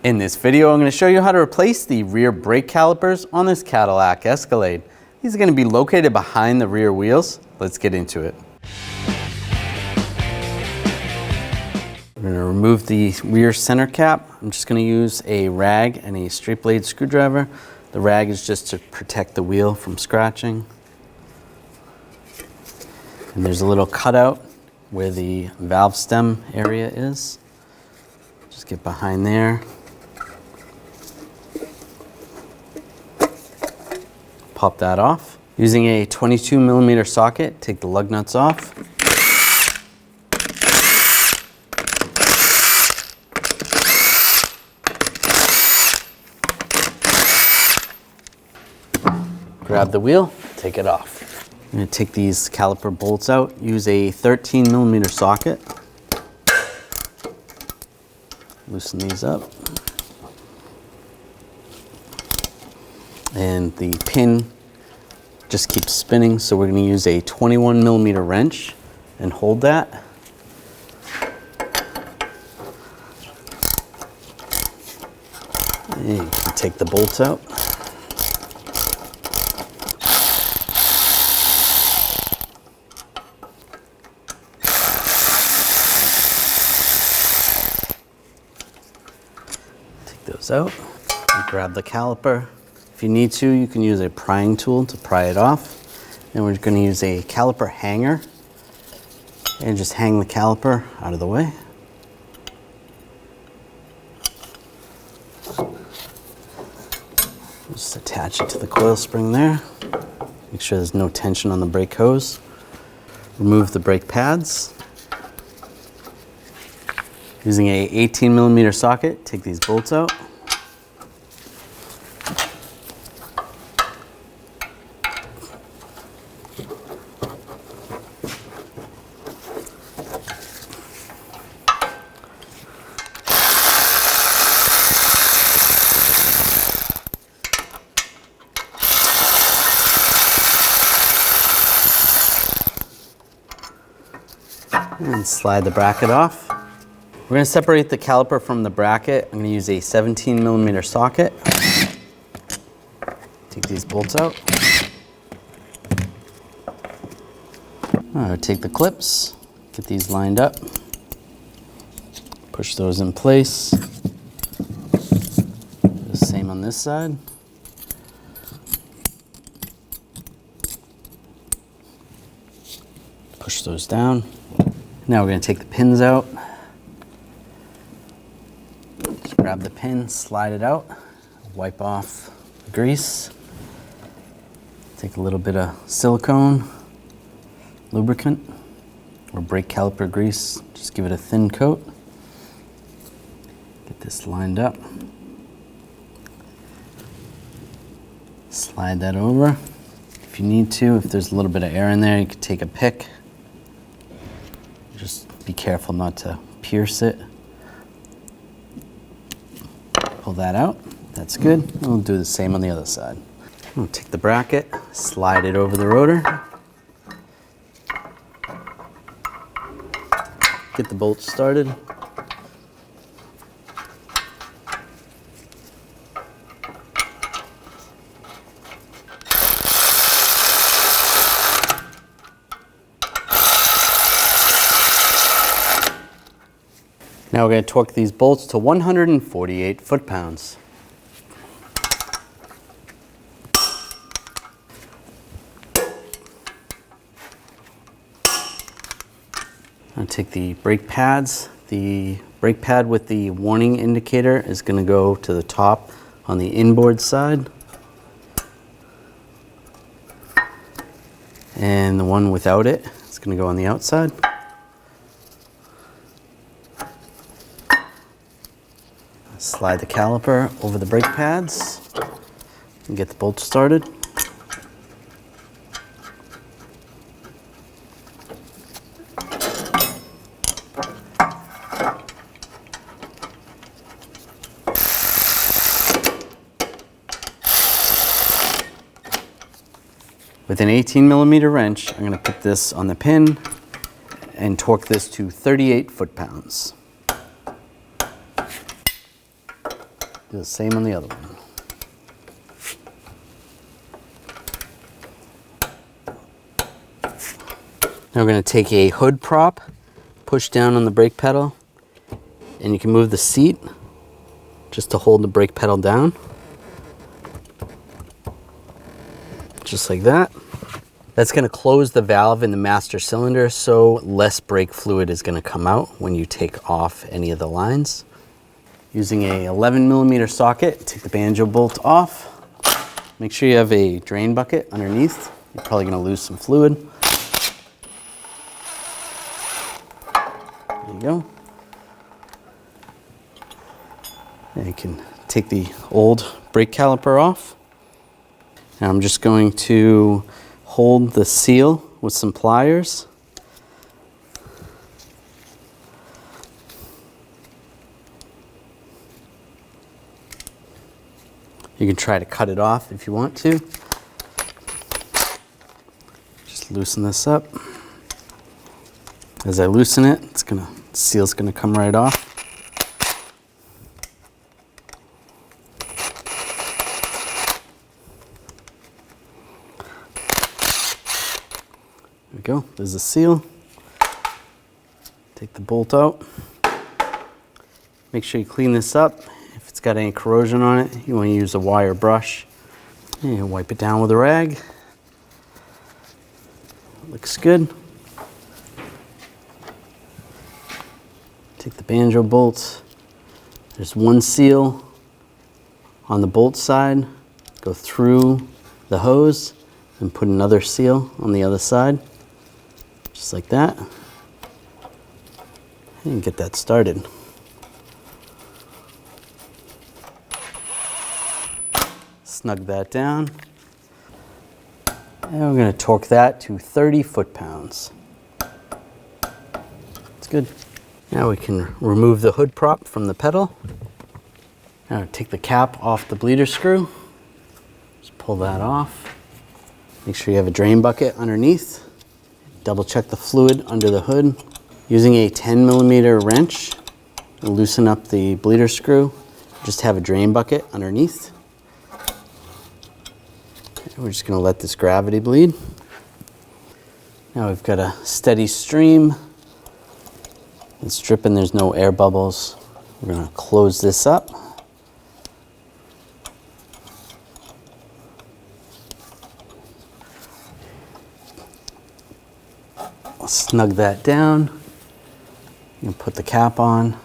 In this video, I'm going to show you how to replace the rear brake calipers on this Cadillac Escalade. These are going to be located behind the rear wheels. Let's get into it. We're going to remove the rear center cap. I'm just going to use a rag and a straight blade screwdriver. The rag is just to protect the wheel from scratching. And there's a little cutout where the valve stem area is. Just get behind there. Pop that off. Using a 22mm socket, take the lug nuts off. Grab the wheel, take it off. I'm going to take these caliper bolts out. Use a 13mm socket. Loosen these up. And the pin just keeps spinning, so we're going to use a 21mm wrench and hold that. And you can take the bolts out. Take those out and grab the caliper. If you need to, you can use a prying tool to pry it off. And we're going to use a caliper hanger and just hang the caliper out of the way. Just attach it to the coil spring there. Make sure there's no tension on the brake hose. Remove the brake pads. Using a 18mm socket, take these bolts out. And slide the bracket off. We're going to separate the caliper from the bracket. I'm going to use a 17mm socket. Take these bolts out. Take the clips, get these lined up. Push those in place. The same on this side. Push those down. Now we're going to take the pins out. Just grab the pin, slide it out, wipe off the grease. Take a little bit of silicone, lubricant, or brake caliper grease. Just give it a thin coat. Get this lined up. Slide that over. If you need to, if there's a little bit of air in there, you could take a pick. Just be careful not to pierce it. Pull that out. That's good. We'll do the same on the other side. We'll take the bracket, slide it over the rotor. Get the bolts started. Now we're going to torque these bolts to 148 foot-pounds. I'll take the brake pads. The brake pad with the warning indicator is going to go to the top on the inboard side. And the one without it is going to go on the outside. Slide the caliper over the brake pads and get the bolts started. With an 18mm wrench, I'm going to put this on the pin and torque this to 38 foot-pounds. Do the same on the other one. Now we're going to take a hood prop, push down on the brake pedal, and you can move the seat just to hold the brake pedal down. Just like that. That's going to close the valve in the master cylinder, so less brake fluid is going to come out when you take off any of the lines. Using a 11mm socket, take the banjo bolt off. Make sure you have a drain bucket underneath. You're probably going to lose some fluid. There you go. And you can take the old brake caliper off. Now I'm just going to hold the seal with some pliers. You can try to cut it off if you want to. Just loosen this up. As I loosen it, the seal's gonna come right off. There we go, there's the seal. Take the bolt out. Make sure you clean this up. If it's got any corrosion on it, you want to use a wire brush and wipe it down with a rag. Looks good. Take the banjo bolts. There's one seal on the bolt side. Go through the hose and put another seal on the other side. Just like that. And get that started. Snug that down. And we're going to torque that to 30 foot-pounds. It's good. Now we can remove the hood prop from the pedal. Now take the cap off the bleeder screw. Just pull that off. Make sure you have a drain bucket underneath. Double check the fluid under the hood. Using a 10mm wrench, loosen up the bleeder screw. Just have a drain bucket underneath. We're just going to let this gravity bleed. Now we've got a steady stream. It's dripping, there's no air bubbles. We're going to close this up. I'll snug that down. You can put the cap on.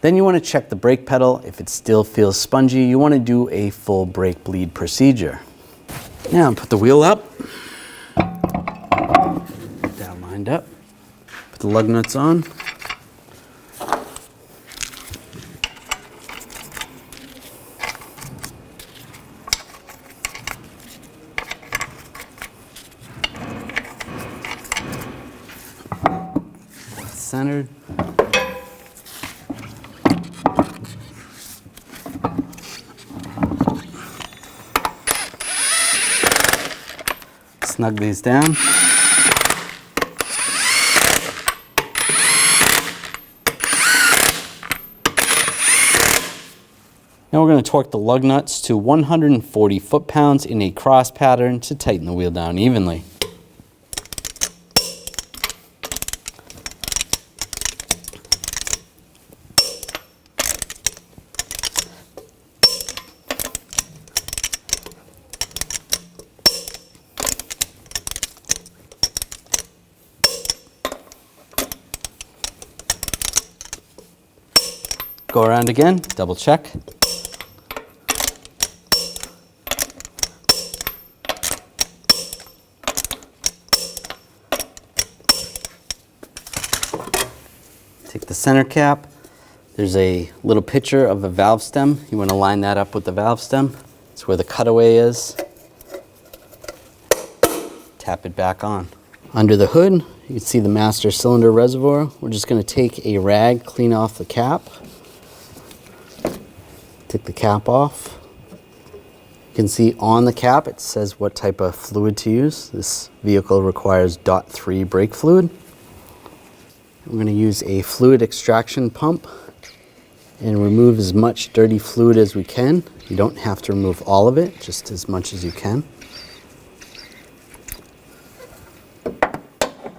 Then you want to check the brake pedal. If it still feels spongy, you want to do a full brake bleed procedure. Now put the wheel up. Down lined up. Put the lug nuts on. Centered. Snug these down. Now we're going to torque the lug nuts to 140 foot-pounds in a cross pattern to tighten the wheel down evenly. Go around again, double check. Take the center cap. There's a little picture of a valve stem. You want to line that up with the valve stem. It's where the cutaway is. Tap it back on. Under the hood, you can see the master cylinder reservoir. We're just going to take a rag, clean off the cap. Take the cap off. You can see on the cap it says what type of fluid to use. This vehicle requires .3 brake fluid. I'm going to use a fluid extraction pump. and remove as much dirty fluid as we can. You don't have to remove all of it, just as much as you can.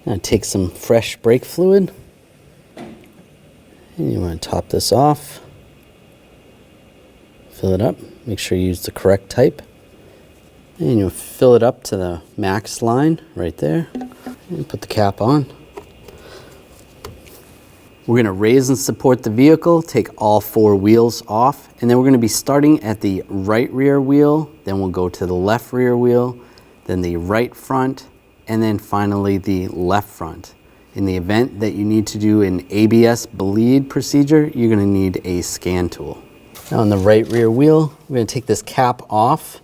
Now take some fresh brake fluid, and you want to top this off. Fill it up, make sure you use the correct type. And you'll fill it up to the max line right there, and put the cap on. We're going to raise and support the vehicle, take all 4 wheels off, and then we're going to be starting at the right rear wheel, then we'll go to the left rear wheel, then the right front, and then finally the left front. In the event that you need to do an ABS bleed procedure, you're going to need a scan tool. Now on the right rear wheel, we're going to take this cap off.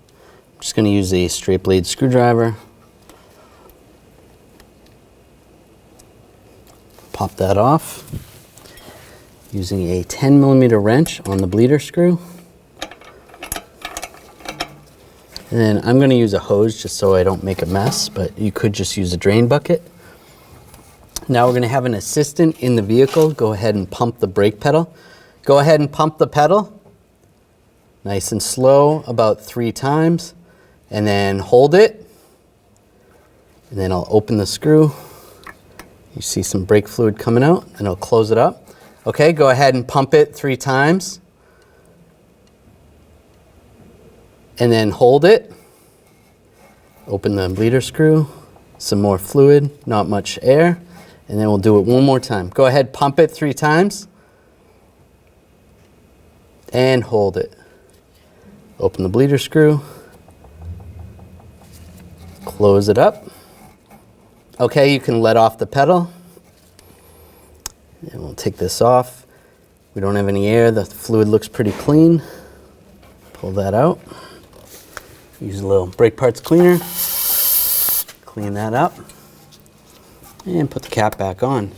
I'm just going to use a straight blade screwdriver. Pop that off using a 10mm wrench on the bleeder screw. And then I'm going to use a hose just so I don't make a mess, but you could just use a drain bucket. Now we're going to have an assistant in the vehicle. Go ahead and pump the brake pedal. Go ahead and pump the pedal. Nice and slow, about 3 times. And then hold it. And then I'll open the screw. You see some brake fluid coming out, and I'll close it up. Okay, go ahead and pump it 3 times. And then hold it. Open the bleeder screw. Some more fluid, not much air. And then we'll do it one more time. Go ahead, pump it 3 times. And hold it. Open the bleeder screw. Close it up. Okay, you can let off the pedal. And we'll take this off. We don't have any air. The fluid looks pretty clean. Pull that out. Use a little brake parts cleaner. Clean that up. And put the cap back on.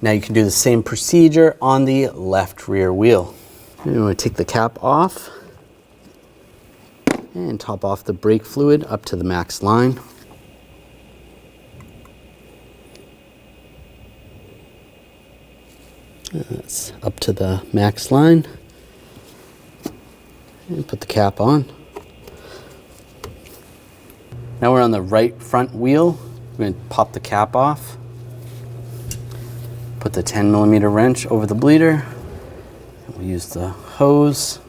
Now you can do the same procedure on the left rear wheel. And we're going to take the cap off and top off the brake fluid up to the max line. That's up to the max line. And put the cap on. Now we're on the right front wheel. We're going to pop the cap off. Put the 10mm wrench over the bleeder. We'll use the hose.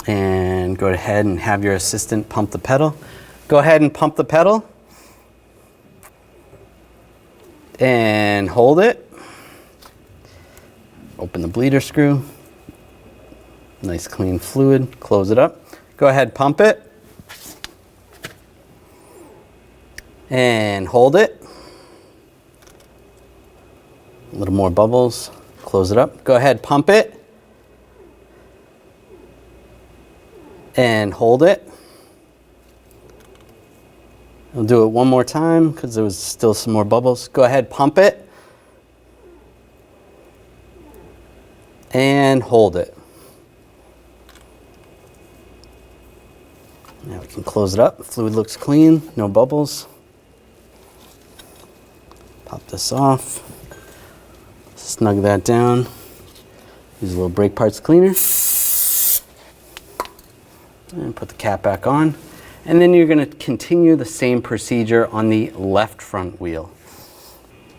And go ahead and have your assistant pump the pedal. Go ahead and pump the pedal. And hold it. Open the bleeder screw. Nice clean fluid. Close it up. Go ahead, pump it. And hold it. A little more bubbles. Close it up. Go ahead, pump it. And hold it. We'll do it one more time because there was still some more bubbles. Go ahead, pump it. And hold it. Now we can close it up. Fluid looks clean, no bubbles. Pop this off. Snug that down. Use a little brake parts cleaner. And put the cap back on. And then you're going to continue the same procedure on the left front wheel.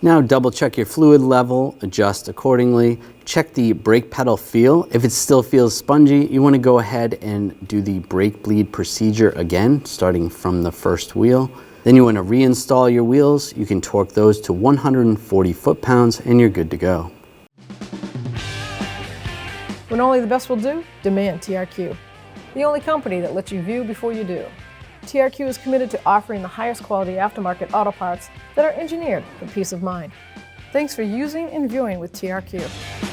Now double check your fluid level, adjust accordingly. Check the brake pedal feel. If it still feels spongy, you want to go ahead and do the brake bleed procedure again, starting from the first wheel. Then you want to reinstall your wheels. You can torque those to 140 foot-pounds and you're good to go. When only the best will do, demand TRQ. The only company that lets you view before you do. TRQ is committed to offering the highest quality aftermarket auto parts that are engineered for peace of mind. Thanks for using and viewing with TRQ.